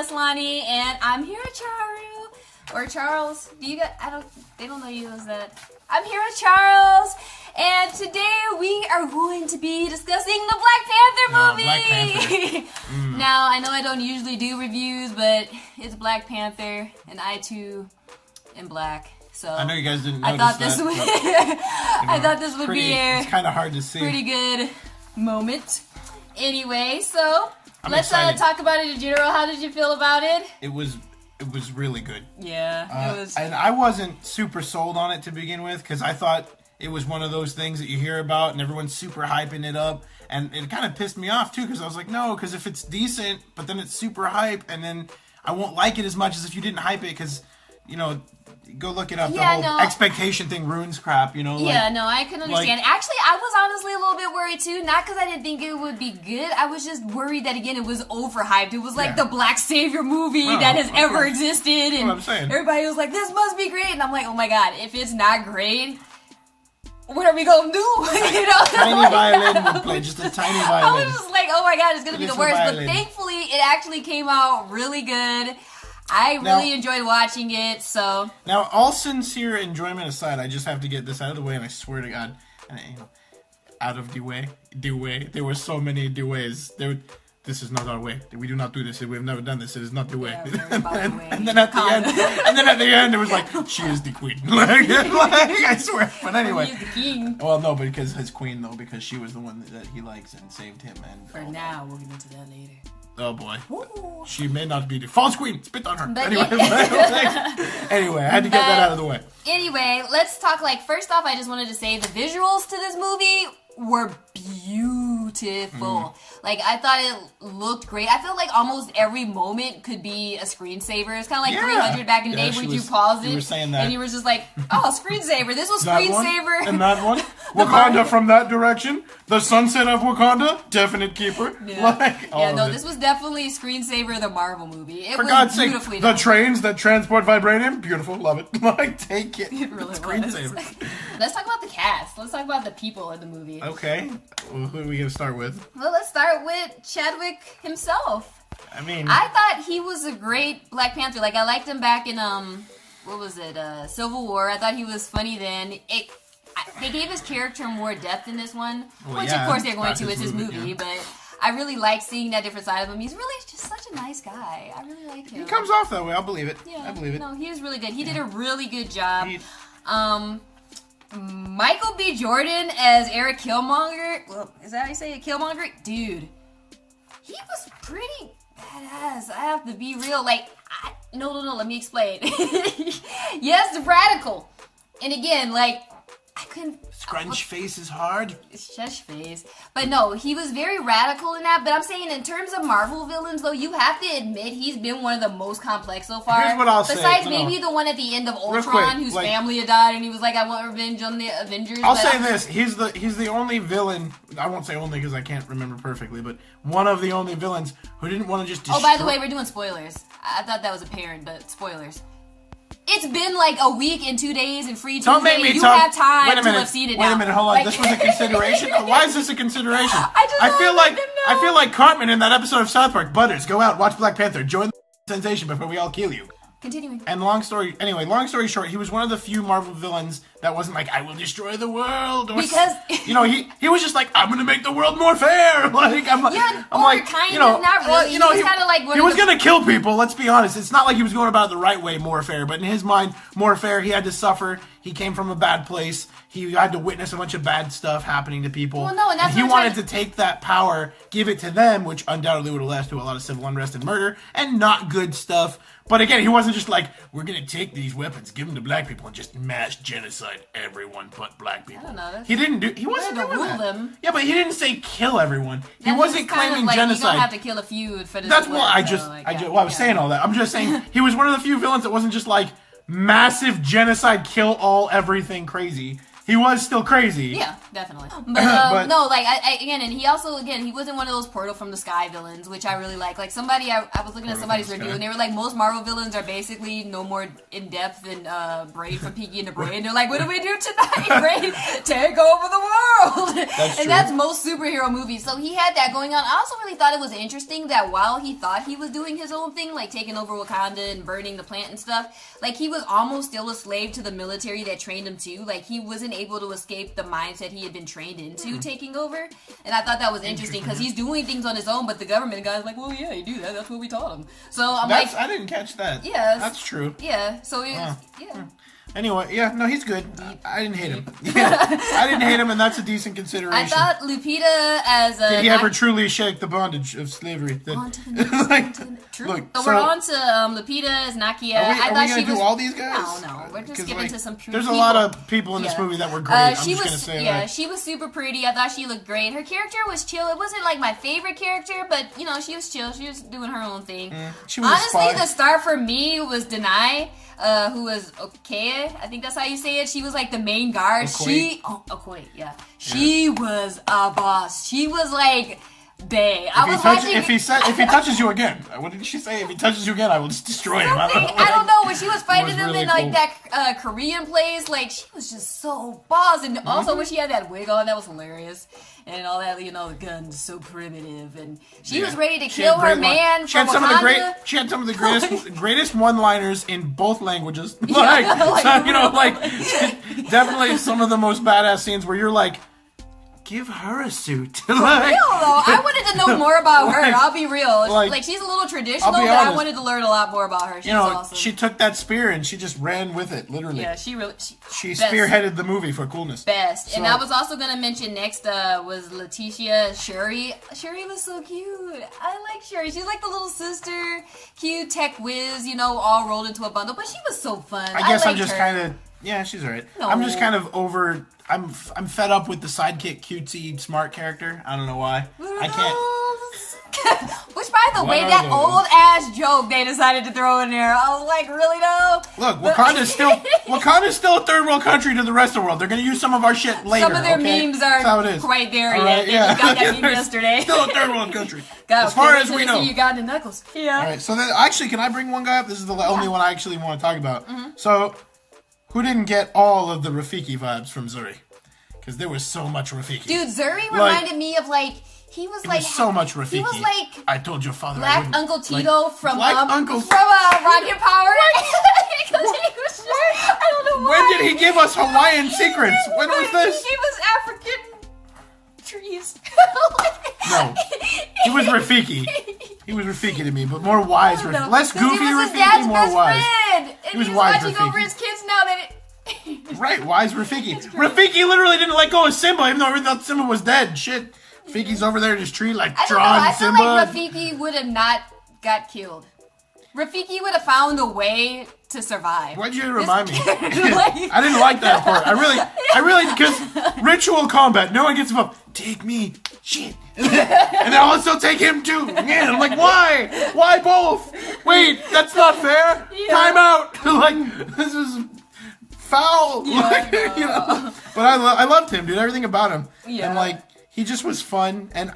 guest, Lonnie, and I'm here with Charu. Or Charles. They don't know you as that. I'm here with Charles, and today we are going to be discussing the Black Panther movie. Black Panther. Now, I know I don't usually do reviews, but it's Black Panther, and I too am black. So I know you guys didn't notice I thought this would be it's kind of hard to see. Pretty good moment. Anyway, so let's talk about it in general. How did you feel about it? It was really good. Yeah, it was. And I wasn't super sold on it to begin with because I thought it was one of those things that you hear about and everyone's super hyping it up. And it kind of pissed me off too because I was like, no, because if it's decent, but then it's super hype, and then I won't like it as much as if you didn't hype it because, go look it up. Yeah, the whole expectation thing ruins crap, Yeah, I can understand. Actually, I was honestly a little bit worried too. Not because I didn't think it would be good. I was just worried that, again, it was overhyped. It was like the Black Savior movie that has ever existed. And what I'm saying. Everybody was like, this must be great. And I'm like, oh my god, if it's not great, what are we going to do? Tiny violin would play, just a tiny violin. I was just like, oh my god, it's going to be the worst. Violin. But thankfully, it actually came out really good. I really enjoyed watching it, so... Now, all sincere enjoyment aside, I just have to get this out of the way, and I swear to God, out of the way, there were so many ways. This is not our way. We do not do this. We have never done this. It is not the way. And then at the end, it was like, she is the queen. I swear. But anyway. He's the king. Well, no, because his queen, though, because she was the one that he likes and saved him. And for now, we'll get into that later. Oh boy. Ooh. She may not be the false queen. Spit on her. Anyway, I had to get that out of the way. Anyway, let's talk, first off, I just wanted to say the visuals to this movie were beautiful. I thought it looked great. I felt like almost every moment could be a screensaver. It's kind of like 300 back in the day where you paused it. You were saying that. And you were just like, oh, screensaver. This was screensaver. And that one. Wakanda from that direction. The sunset of Wakanda. Definite keeper. Yeah. This was definitely screensaver, the Marvel movie. It For was God's sake, beautifully the done. Trains that transport vibranium. Beautiful. Love it. Take it. It really screensaver. Let's talk about the cast. Let's talk about the people in the movie. Okay. Well, who are we going to start with? Well, let's start with Chadwick himself. I thought he was a great Black Panther. I liked him back in, what was it, Civil War. I thought he was funny then. They gave his character more depth in this one, which of course they're going to. It's his movie, but I really like seeing that different side of him. He's really just such a nice guy. I really like him. He comes off that way. I'll believe it. Yeah, I believe it. No, he was really good. He did a really good job. Michael B. Jordan as Eric Killmonger. Well, is that how you say it? Killmonger? Dude, he was pretty badass. I have to be real. No, let me explain. Yes, radical. And again, I couldn't... Scrunch face is hard. It's shush face. But no, he was very radical in that. But I'm saying in terms of Marvel villains, though, you have to admit he's been one of the most complex so far. Here's what I'll say. Besides maybe the one at the end of Ultron, whose family had died, and he was like, I want revenge on the Avengers. I'll say this. He's the only villain, I won't say only because I can't remember perfectly, but one of the only villains who didn't want to just destroy... Oh, by the way, we're doing spoilers. I thought that was apparent, but spoilers. It's been a week and 2 days and free Tuesday. Don't make me have time to have seen it now. Wait a minute, hold on. This was a consideration? Why is this a consideration? I feel like Cartman in that episode of South Park. Butters, go out, watch Black Panther, join the sensation before we all kill you. Continuing. And long story short, he was one of the few Marvel villains that wasn't like, I will destroy the world. Or, because... he was just like, I'm going to make the world more fair. Not really. He was kind of like... He was going to kill people, let's be honest. It's not like he was going about it the right way, more fair. But in his mind, more fair, he had to suffer. He came from a bad place. He had to witness a bunch of bad stuff happening to people. Well, no, and that's he wanted to take that power, give it to them, which undoubtedly would have led to a lot of civil unrest and murder, and not good stuff. But again, he wasn't just like, we're going to take these weapons, give them to black people, and just mass genocide everyone but black people. I don't know. He wasn't doing that. Yeah, but he didn't say kill everyone. He wasn't claiming genocide. You don't have to kill a few for this. That's why I was saying all that. I'm just saying he was one of the few villains that wasn't just like massive genocide, kill all, everything crazy. he was still crazy. Yeah, definitely. But no, like again, and he also he wasn't one of those Portal from the Sky villains, which I really like. Like somebody, I was looking at somebody's review, and they were like, most Marvel villains are basically no more in depth than Braid from Pinky and the Braid. And they're like, what do we do tonight, Braid? Take over the world. That's most superhero movies. So he had that going on. I also really thought it was interesting that while he thought he was doing his own thing, like taking over Wakanda and burning the plant and stuff, like he was almost still a slave to the military that trained him too. Like he wasn't able to escape the mindset he had been trained into taking over. And I thought that was interesting because he's doing things on his own, but the government guy's like, well, yeah, you do that. That's what we taught him. So I didn't catch that. Yeah, that's true. Yeah, so Anyway, no, he's good. I didn't hate him. I didn't hate him, and that's a decent consideration. I thought Lupita as a... Did he ever truly shake the bondage of slavery? True. Look, so we're on to Lupita as Nakia. Are we going to do all these guys? No. We're just getting to some There's a lot of people in this movie that were great. I'm just going to say that. She was super pretty. I thought she looked great. Her character was chill. It wasn't like my favorite character, but, she was chill. She was doing her own thing. She was honestly, the star for me was Denai. Who was Okoye, I think that's how you say it. She was like the main guard. Okoye, yeah. She was a boss. She was like bae. If he touches you again, what did she say? If he touches you again, I will just destroy him. I don't know. When she was fighting him in like that Korean place, like she was just so boss. And also when she had that wig on, that was hilarious. And all that, the gun's so primitive, and she was ready to kill her man from Wakanda. She had some of the greatest one-liners in both languages. Definitely some of the most badass scenes where you're like, give her a suit. For real though, I wanted to know more about her. I'll be real. Like she's a little traditional, but I wanted to learn a lot more about her. She's awesome. She took that spear and she just ran with it, literally. Yeah, she spearheaded the movie for coolness. Best. And I was also gonna mention next was Letitia Shuri. Shuri was so cute. I like Shuri. She's like the little sister, cute tech whiz, all rolled into a bundle. But she was so fun. I guess I'm just kind of. Yeah, she's alright. No. I'm just kind of over. I'm fed up with the sidekick, cutesy, smart character. I don't know why. I can't. Which, by the way, that old ass joke they decided to throw in there, I was like, really though? Look, Wakanda's still a third world country to the rest of the world. They're gonna use some of our shit later. Some of their memes aren't quite there yet. They just got that meme yesterday. Still a third world country. As far as we know. Uganda knuckles. Yeah. All right. So then, actually, can I bring one guy up? This is the only one I actually want to talk about. Mm-hmm. So. Who didn't get all of the Rafiki vibes from Zuri? Because there was so much Rafiki. Dude, Zuri reminded me of he was like so much Rafiki. He was like I told your father. Black Uncle Tito from Rocket Power. Because he was I don't know why. When did he give us Hawaiian secrets? When was this? He gave us African trees. No, he was Rafiki. He was Rafiki to me, but more wise Rafiki. Less goofy Rafiki, more wise. And he was watching Rafiki. over his kids now that Right, wise Rafiki. Rafiki literally didn't let go of Simba, even though everyone thought Simba was dead. Shit. Rafiki's over there in his tree, drawing Simba. I feel like Rafiki would have not got killed. Rafiki would have found a way to survive. Why'd you remind me? I didn't like that part. I really, because ritual combat, no one gets involved. Take me, shit. And then also take him too. Man, I'm like, why? Why both? Wait, that's not fair. Yeah. Time out. This is foul. Yeah, But I loved him, dude. Everything about him. Yeah. And he just was fun. And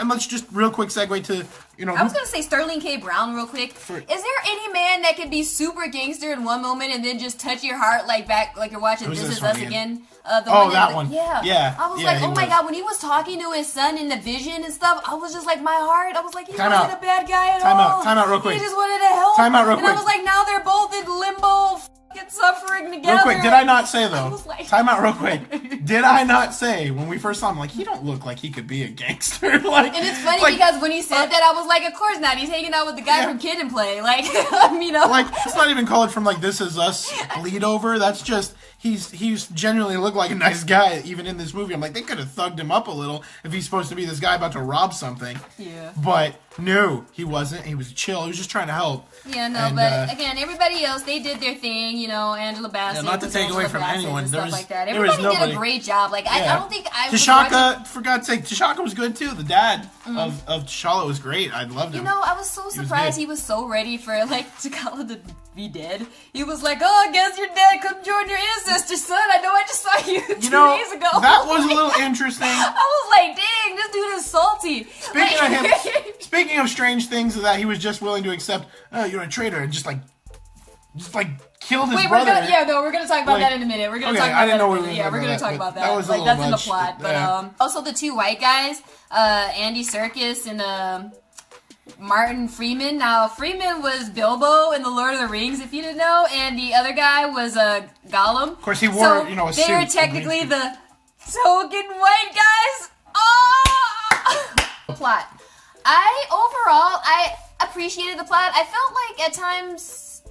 let's just real quick segue to, I was gonna say Sterling K. Brown real quick. Is there any man that can be super gangster in one moment and then just touch your heart like you're watching This Is Us Again? That one. Yeah. I was like, oh my god, when he was talking to his son in the vision and stuff, I was just like, my heart. I was like, he wasn't a bad guy at all. Time out real quick. He just wanted to help. Time out real quick. And I was like, now they're both in limbo, suffering together. Real quick, did I not say though? Time out real quick. Did I not say when we first saw him, he don't look like he could be a gangster? And it's funny because when he said that, I was like, of course not. He's hanging out with the guy from Kid and Play. It's not even colored from This Is Us bleed over. That's just he's genuinely looked like a nice guy even in this movie. I'm like, they could have thugged him up a little if he's supposed to be this guy about to rob something. Yeah. But no, he wasn't. He was chill. He was just trying to help. Yeah, no, but again, everybody else, they did their thing, Angela Bassett. Yeah, not to take away from anyone. And stuff like that. Everybody did a great job. I don't think I T'Chaka, for God's sake, T'Chaka was good too. The dad of T'Challa was great. I loved him. I was so surprised he was so ready for T'Challa to be dead. He was like, oh, I guess your dad couldn't join your ancestors, son. I know I just saw you 2 days ago. That was a little interesting. I was like, dang, this dude is salty. Speaking of strange things that he was just willing to accept, you're a traitor, and just killed his brother. We're gonna talk about that in a minute. We're gonna talk about that. We're gonna talk about that. That was that's in the plot. But also the 2 white guys, Andy Serkis and Martin Freeman. Now Freeman was Bilbo in the Lord of the Rings, if you didn't know, and the other guy was Gollum. Of course, he wore a suit. They were technically the token white guys. Oh! Plot. I appreciated the plot. I felt like at times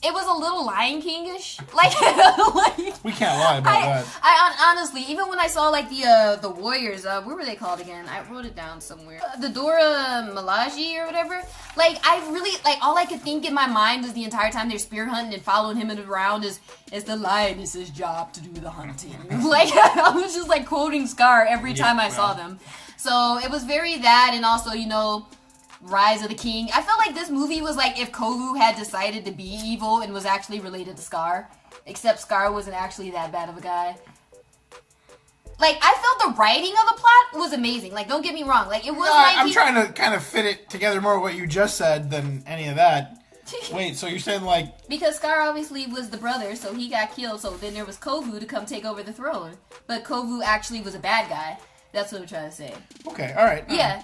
it was a little Lion King-ish. We can't lie about that. I honestly, even when I saw the warriors, what were they called again? I wrote it down somewhere. The Dora Milaje or whatever. I really all I could think in my mind was the entire time they're spear hunting and following him around is the lioness's job to do the hunting. I was just quoting Scar every time I saw them. So it was very that, and also Rise of the King. I felt like this movie was if Kovu had decided to be evil and was actually related to Scar. Except Scar wasn't actually that bad of a guy. I felt the writing of the plot was amazing. Don't get me wrong. It was I'm trying to kind of fit it together more what you just said than any of that. Wait, so you're saying Because Scar obviously was the brother, so he got killed, so then there was Kovu to come take over the throne. But Kovu actually was a bad guy. That's what I'm trying to say. Okay, alright. Yeah,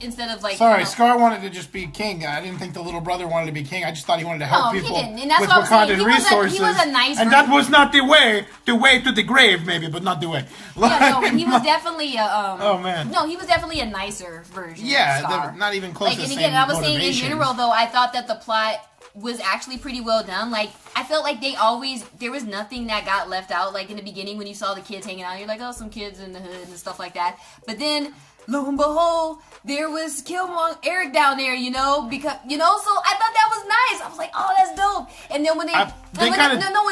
instead of Sorry, Scar wanted to just be king. I didn't think the little brother wanted to be king. I just thought he wanted to help people and that's with what Wakandan resources. He was a nice and that was not the way to the grave, maybe, but not the way. He was definitely oh, man. No, he was definitely a nicer version of Scar. Not even close to the and same again, I was saying in motivations. general, though, I thought that the plot was actually pretty well done. I felt like there was nothing that got left out. In the beginning when you saw the kids hanging out, you're like, oh, some kids in the hood and stuff like that. But then, lo and behold, there was Killmonger Eric down there, because, so I thought that was nice. I was like, oh, that's dope. And then when and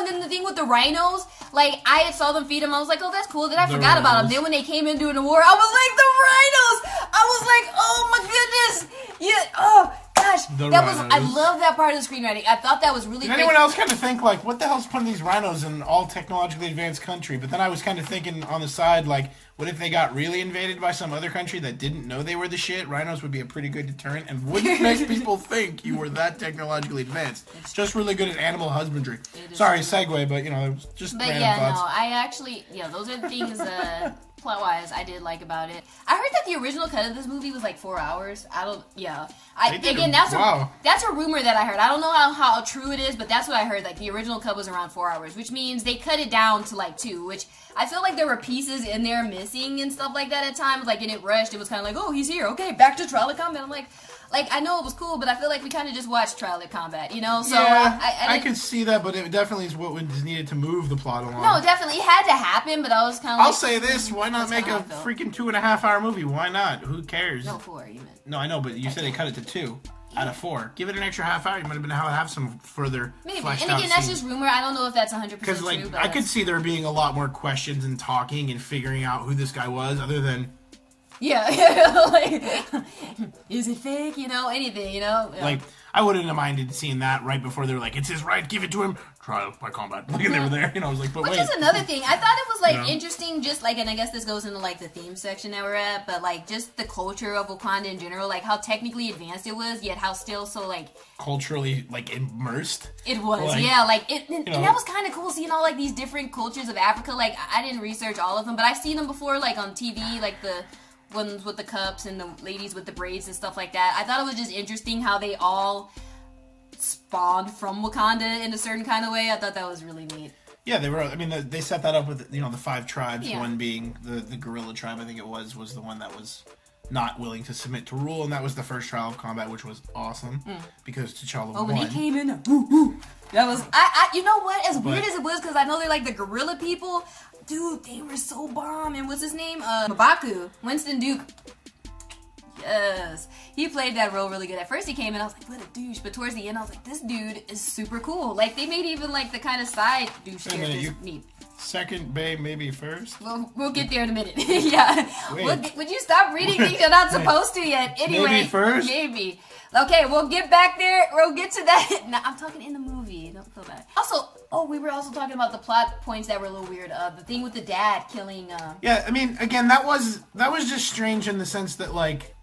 then the thing with the rhinos, I saw them feed them, I was like, oh, that's cool. Then I forgot about them. Then when they came in during the war, I was like, the rhinos! I was like, oh my goodness! Yeah, oh, gosh. I love that part of the screenwriting. I thought that was really great. Did anyone else kind of think, what the hell's putting these rhinos in all technologically advanced country? But then I was kind of thinking on the side, what if they got really invaded by some other country that didn't know they were the shit? Rhinos would be a pretty good deterrent and wouldn't make people think you were that technologically advanced. It's just really good at animal husbandry. Sorry, segue, but, it was just random thoughts. No, I actually, those are the things, plot-wise, I did like about it. I heard that the original cut of this movie was 4 hours. That's a rumor that I heard. I don't know how true it is, but that's what I heard. The original cut was around 4 hours, which means they cut it down to 2, which I feel like there were pieces in there missing and stuff like that at times. And it rushed. It was kind of oh, he's here. Okay, back to Trial of Combat. I'm like, I know it was cool, but I feel like we kind of just watched Trial of Combat, So yeah, I could see that, but it definitely is what was needed to move the plot along. No, definitely it had to happen, but I was kind of. I'll say this: why not make a freaking 2.5 hour movie? Why not? Who cares? No, 4. You meant. No, I know, but you said they cut it to 2 out of 4. Give it an extra half hour. You might have been able to have some further. Maybe, and again, that's just rumor. I don't know if that's 100% true. Because I could see there being a lot more questions and talking and figuring out who this guy was, other than. Yeah, is it fake? Anything, I wouldn't have minded seeing that right before they were like, it's his right, give it to him. Trial by combat. And they were there, I was like, but Which is another thing. I thought it was, interesting, just, and I guess this goes into, the theme section that we're at, but, just the culture of Wakanda in general, how technically advanced it was, yet how still so, culturally, immersed. It was, and that was kind of cool, seeing all, these different cultures of Africa. I didn't research all of them, but I've seen them before, on TV, the ones with the cups and the ladies with the braids and stuff like that. I thought it was just interesting how they all spawned from Wakanda in a certain kind of way. I thought that was really neat. Yeah, they were. I mean, they set that up with the 5 tribes. Yeah. One being the gorilla tribe, I think it was the one that was not willing to submit to rule, and that was the first Trial of Combat, which was awesome because T'Challa won. When he came in, that was you know what? As weird as it was, because I know they're the gorilla people. Dude, they were so bomb. And what's his name? M'Baku. Winston Duke. Yes. He played that role really good. At first he came in, I was like, what a douche. But towards the end, I was like, this dude is super cool. They made even, the kind of side douche characters neat. Second, babe, maybe first? We'll get there in a minute. Yeah. Would you stop reading things you're not supposed to yet? Anyway. Maybe first? Maybe. Okay, we'll get back there. We'll get to that. Now, I'm talking in the movie. don't feel bad. Also, we were also talking about the plot points that were a little weird. The thing with the dad killing. Yeah, I mean, again, that was just strange in the sense that like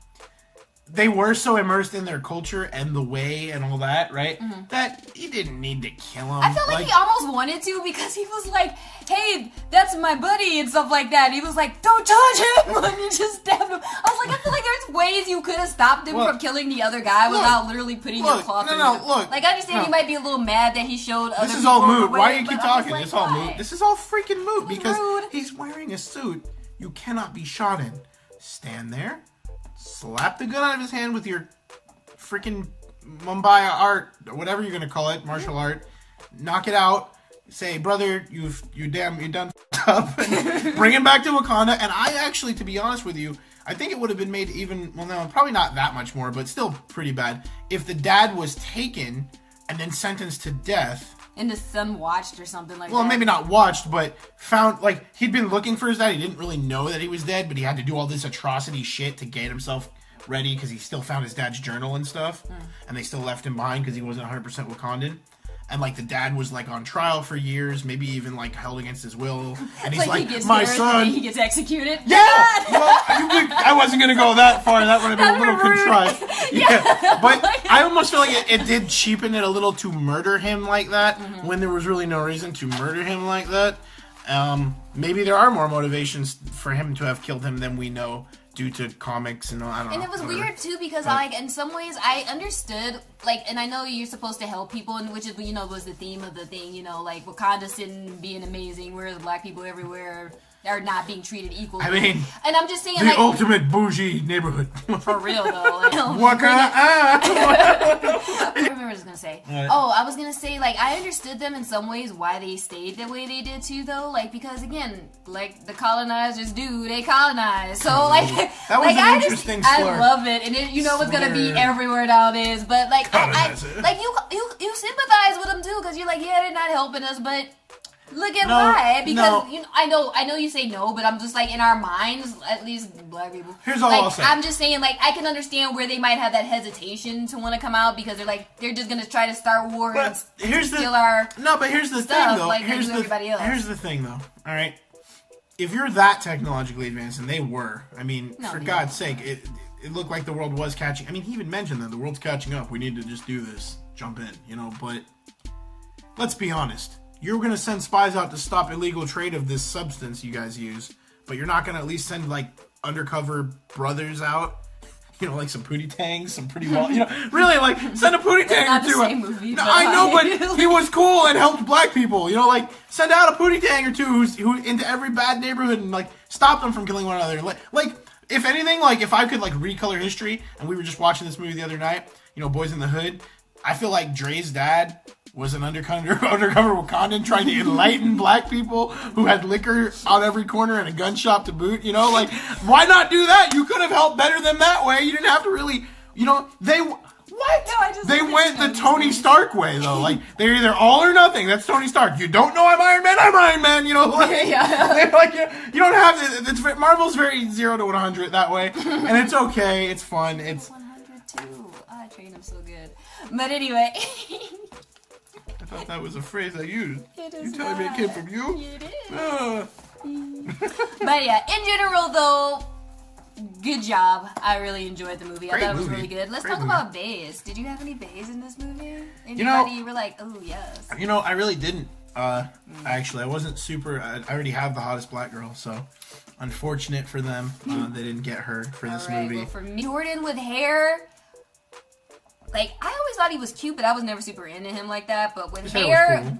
they were so immersed in their culture and the way and all that, right? Mm-hmm. That he didn't need to kill him. I felt like he almost wanted to because he was like, "Hey, that's my buddy" and stuff like that. And he was like, "Don't touch him!" and he just stabbed him. I was like, I feel like there's ways you could have stopped him from killing the other guy without literally putting your claw through him. Like, I understand he might be a little mad that he showed other people. This is all moot. Why do you keep talking? It's all moot. This is all freaking moot because he's wearing a suit you cannot be shot in. Stand there, slap the gun out of his hand with your freaking Mumbai art, or whatever you're gonna call it, martial art. Knock it out. Say, brother, you done f***ed up. And bring him back to Wakanda. And I actually, to be honest with you, I think it would have been made even, well, no, probably not that much more, but still pretty bad, if the dad was taken and then sentenced to death. And the son watched or something like that. Well, maybe not watched, but found, like, he'd been looking for his dad. He didn't really know that he was dead, but he had to do all this atrocity shit to get himself ready because he still found his dad's journal and stuff. And they still left him behind because he wasn't 100% Wakandan. And, like, the dad was, like, on trial for years, maybe even, like, held against his will. And he's like my son. He gets executed. Yeah! Well, I wasn't going to go that far. That would have been a little contrived. Yeah. But I almost feel like it did cheapen it a little to murder him like that when there was really no reason to murder him like that. Maybe there are more motivations for him to have killed him than we know due to comics and I don't know. And it was weird too because like in some ways I understood like, and I know you're supposed to help people, and which is was the theme of the thing. Like Wakanda sitting being amazing, whereas black people everywhere are not being treated equally. I mean, and I'm just saying the ultimate bougie neighborhood. For real though. Like, Wakanda. I remember what I was gonna say. Right. I was gonna say like I understood them in some ways why they stayed the way they did too though. Like because again, like the colonizers they colonize. So like that was an interesting slur. I love it, and it it's gonna be everywhere nowadays. But like I like you sympathize with them too because you're like they're not helping us, but. Look at why, because I know you say no, but I'm just like in our minds, at least black people. Here's all I'll say. I'm just saying, like I can understand where they might have that hesitation to want to come out because they're just gonna try to start war and steal our. No, but here's the stuff, thing though. Like here's everybody else. Here's the thing though. All right, if you're that technologically advanced, and they were, I mean, for God's sake, it looked like the world was catching. I mean, he even mentioned that the world's catching up. We need to just do this, jump in, But let's be honest. You're going to send spies out to stop illegal trade of this substance you guys use, but you're not going to at least send, like, undercover brothers out? Like some Pootie Tangs, some pretty well, really, like, send a Pootie Tang or two. Movie, no, I know, but he was cool and helped black people, like, send out a Pootie Tang or two who into every bad neighborhood and, like, stop them from killing one another. Like, if anything, like, if I could, like, recolor history, and we were just watching this movie the other night, Boys in the Hood, I feel like Dre's dad was an undercover Wakandan trying to enlighten black people who had liquor on every corner and a gun shop to boot. Like, why not do that? You could have helped better than that way. You didn't have to really, they... What? No, they went the Tony Stark way, though. Like, they're either all or nothing. That's Tony Stark. You don't know I'm Iron Man, I'm Iron Man. Like, like you don't have to... It's, Marvel's very 0 to 100 that way. And it's okay. It's fun. It's... 100 too. I trained him so good. But anyway... I thought that was a phrase I used. You telling me it came from you? It is. But yeah, in general though, good job. I really enjoyed the movie. I thought it was really good. Let's talk about bays. Did you have any bays in this movie? Anybody you were like, oh yes. I really didn't. Actually, I wasn't super. I already have the hottest black girl, so unfortunate for them. They didn't get her for this movie. Well, for me, Jordan with hair. Like, I always thought he was cute, but I was never super into him like that. But with hair, cool.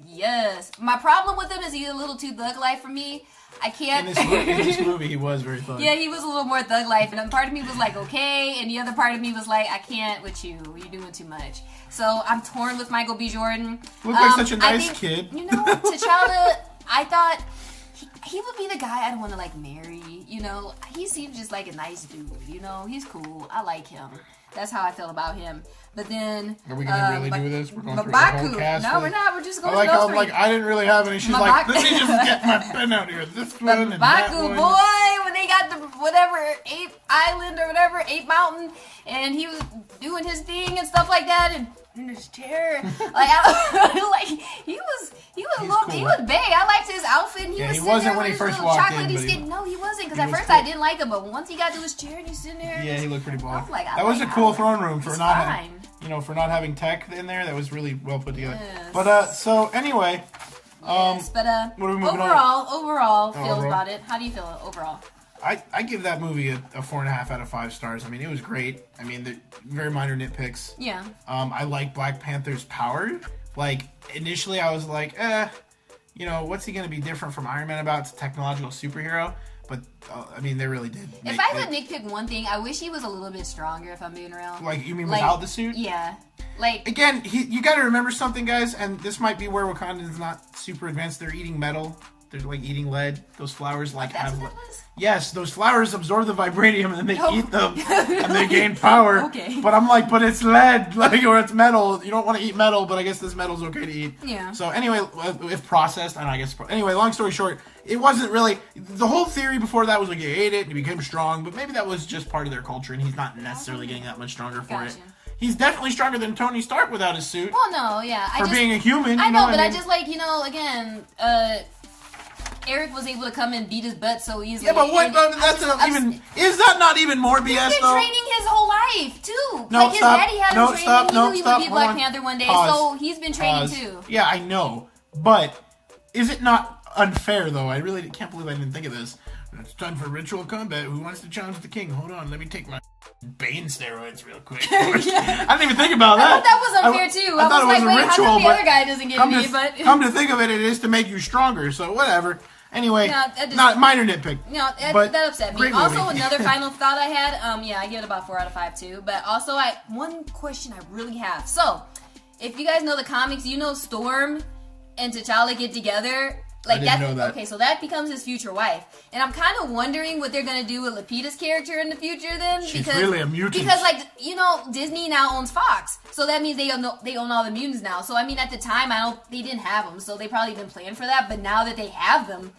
Yes. My problem with him is he's a little too thug-like for me. I can't... In this movie, he was very thug. Yeah, he was a little more thug-like. And part of me was like, okay. And the other part of me was like, I can't with you. You're doing too much. So, I'm torn with Michael B. Jordan. Looked like such a nice kid. T'Challa, I thought... He would be the guy I'd want to, like, marry, He seems just like a nice dude, He's cool. I like him. That's how I feel about him. But then... Are we going to really do this? We're going through the whole cast? No, we're not. We're just going to through those three. I didn't really have any. She's like, let me just get my pen out here. This one and that one. Boy, when they got the whatever, Ape Island or whatever, Ape Mountain, and he was doing his thing and stuff like that, and in his chair. Like he was cool. he was big. I liked his outfit. And Yeah, was he wasn't there when he with first his walked in, chocolatey but skin. No, he wasn't. Because he at was first cool. I didn't like him, but once he got to his chair and he's sitting there, Yeah, he looked pretty baller. I was like, that was a cool throne room for not for not having tech in there. That was really well put together. Yes. But so anyway, yes, but what are we moving overall feels overall. about it. How do you feel overall? I give that movie a 4.5 out of 5 stars. I mean, it was great. I mean, the very minor nitpicks. Yeah. I like Black Panther's power. Like, initially I was like, what's he going to be different from Iron Man about? It's a technological superhero. But, I mean, they really did. If I could nitpick one thing, I wish he was a little bit stronger, if I'm being real. Like, you mean without the suit? Yeah. Like, again, you got to remember something, guys, and this might be where Wakandan's not super advanced. They're eating metal. They're like eating lead. Those flowers that's have. what that was? Yes, those flowers absorb the vibranium and then they eat them and they gain power. Okay. But I'm like, but it's lead, like, or it's metal. You don't want to eat metal, but I guess this metal's okay to eat. Yeah. So anyway, if processed, I guess. Anyway, long story short, it wasn't really the whole theory before that was like he ate it and he became strong, but maybe that was just part of their culture and he's not necessarily getting that much stronger for it. He's definitely stronger than Tony Stark without his suit. Well, no, yeah. For being a human. I know, but I just like, again, Eric was able to come and beat his butt so easily. Yeah, but what? Is that not even more BS though? He's been training his whole life too. No, like his daddy had him training. He knew he would be Black on. Panther one day, Pause. so he's been training too. Yeah, I know, but is it not unfair though? I really can't believe I didn't think of this. It's time for ritual combat. Who wants to challenge the king? Hold on, let me take my Bane steroids real quick. Yeah. I didn't even think about that. I thought that was unfair too. I thought was it was like, a wait, ritual, how come the but other guy doesn't get me? But come to think of it, it is to make you stronger. So whatever. Anyway, not minor nitpick. No, but that upset me. great Also, movie. another final thought I had. I give it about 4 out of 5 too. But also, one question I really have. So, if you guys know the comics, you know Storm and T'Challa get together. Like I didn't know that. Okay, so that becomes his future wife, and I'm kind of wondering what they're gonna do with Lupita's character in the future. Then she's really a mutant. Because Disney now owns Fox, so that means they own all the mutants now. So I mean, at the time, they didn't have them, so they probably didn't plan for that. But now that they have them,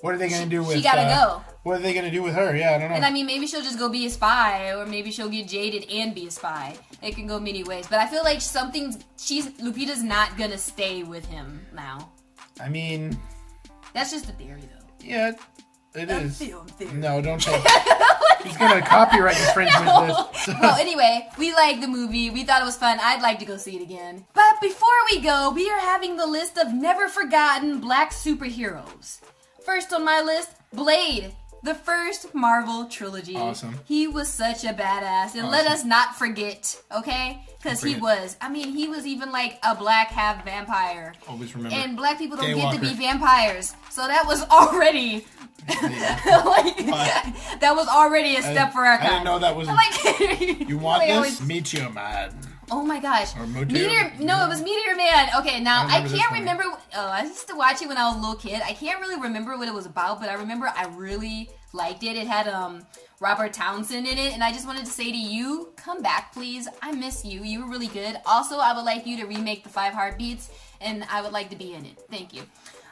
what are they gonna do with? She gotta go. What are they gonna do with her? Yeah, I don't know. And I mean, maybe she'll just go be a spy, or maybe she'll get jaded and be a spy. It can go many ways. But I feel like Lupita's not gonna stay with him now. I mean, that's just a theory, though. Yeah, it is. Theory. No, don't say it. He's gonna copyright infringement this. Well, anyway, we liked the movie. We thought it was fun. I'd like to go see it again. But before we go, we are having the list of never forgotten black superheroes. First on my list, Blade. The first Marvel trilogy. Awesome. He was such a badass. And let us not forget, okay? Because he was even like a black half vampire. Always remember. And black people don't get to be vampires. So that was already... that was already a step for our kind. I didn't know that was... you want this? Meteor Man. Oh my gosh. Or Meteor... No, it was Meteor Man. Okay, now I can't remember... Oh, I used to watch it when I was a little kid. I can't really remember what it was about, but I remember I really liked it. It had Robert Townsend in it, and I just wanted to say to you, come back, please. I miss you. You were really good. Also, I would like you to remake the 5 Heartbeats, and I would like to be in it. Thank you.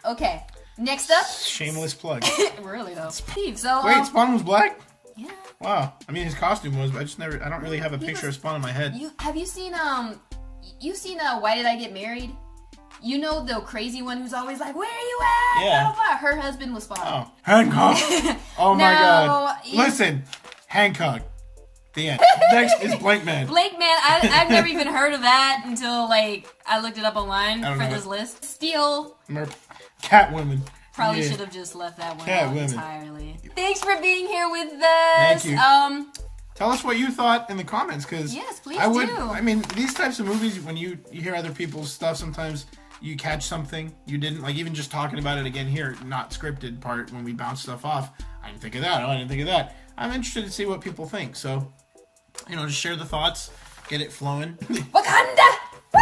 Okay, next up... Shameless plug. Really, though. Steve, so... Wait, Spawn was black? Yeah. Wow. I mean, his costume was, but I don't really have a picture of Spawn in my head. Have you seen, Why Did I Get Married? You know the crazy one who's always like, where are you at? Yeah. Blah, blah, blah. Her husband was Spawn. Oh. Hancock. Oh my god. Listen. Hancock. The end. Next is Blank Man. Blank Man, I've never even heard of that until, I looked it up online for this list. Steel. Catwoman. Probably should have just left that one out entirely. Thanks for being here with us. Thank you. Tell us what you thought in the comments, because yes, please do. I mean, these types of movies, when you hear other people's stuff, sometimes you catch something you didn't, like even just talking about it again here, not scripted part, when we bounce stuff off. I didn't think of that. Oh, I didn't think of that. I'm interested to see what people think. So, just share the thoughts, get it flowing. Wakanda! Woo!